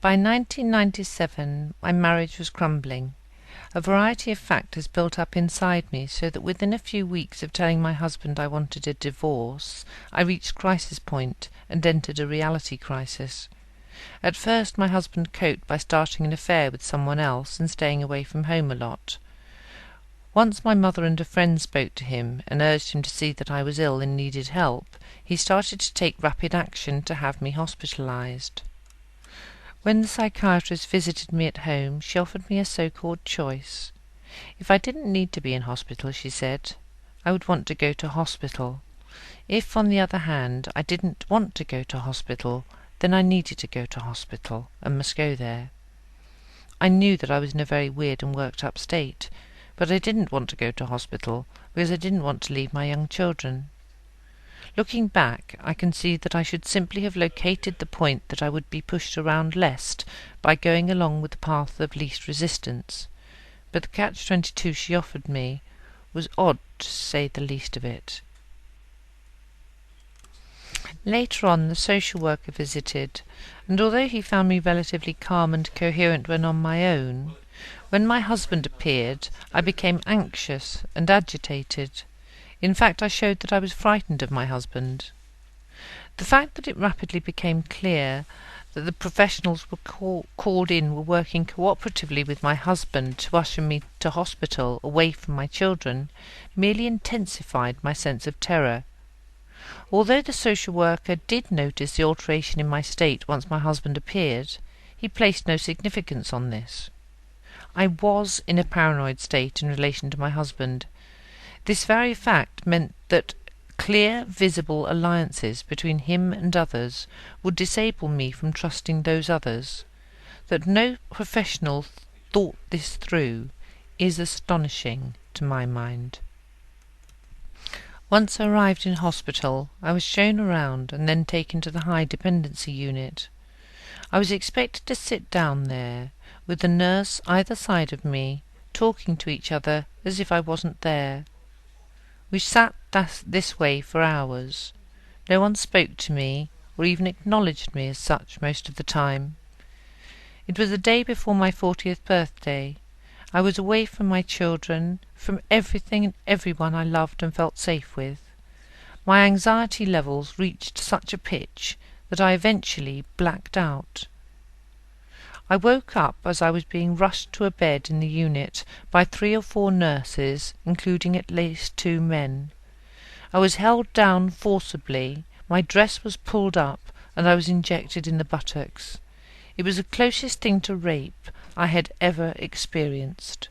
By 1997 my marriage was crumbling. A variety of factors built up inside me so that within a few weeks of telling my husband I wanted a divorce, I reached crisis point and entered a reality crisis. At first my husband coped by starting an affair with someone else and staying away from home a lot. Once my mother and a friend spoke to him and urged him to see that I was ill and needed help, he started to take rapid action to have me hospitalized. When the psychiatrist visited me at home, she offered me a so-called choice. If I didn't need to be in hospital, she said, I would want to go to hospital. If, on the other hand, I didn't want to go to hospital, then I needed to go to hospital and must go there. I knew that I was in a very weird and worked-up state, but I didn't want to go to hospital because I didn't want to leave my young children. Looking back, I can see that I should simply have located the point that I would be pushed around less by going along with the path of least resistance. But the catch-22 she offered me was odd, to say the least of it. Later on, the social worker visited, and although he found me relatively calm and coherent when on my own, when my husband appeared, I became anxious and agitated. In fact, I showed that I was frightened of my husband. The fact that it rapidly became clear that the professionals were called in were working cooperatively with my husband to usher me to hospital away from my children merely intensified my sense of terror. Although the social worker did notice the alteration in my state once my husband appeared, he placed no significance on this. I was in a paranoid state in relation to my husband. This very fact meant that clear, visible alliances between him and others would disable me from trusting those others. That no professional thought this through is astonishing to my mind. Once I arrived in hospital, I was shown around and then taken to the high dependency unit. I was expected to sit down there, with the nurse either side of me, talking to each other as if I wasn't there. We sat this way for hours. No one spoke to me, or even acknowledged me as such most of the time. It was the day before my 40th birthday. I was away from my children, from everything and everyone I loved and felt safe with. My anxiety levels reached such a pitch that I eventually blacked out. I woke up as I was being rushed to a bed in the unit by 3 or 4 nurses, including at least 2 men. I was held down forcibly, my dress was pulled up, and I was injected in the buttocks. It was the closest thing to rape I had ever experienced.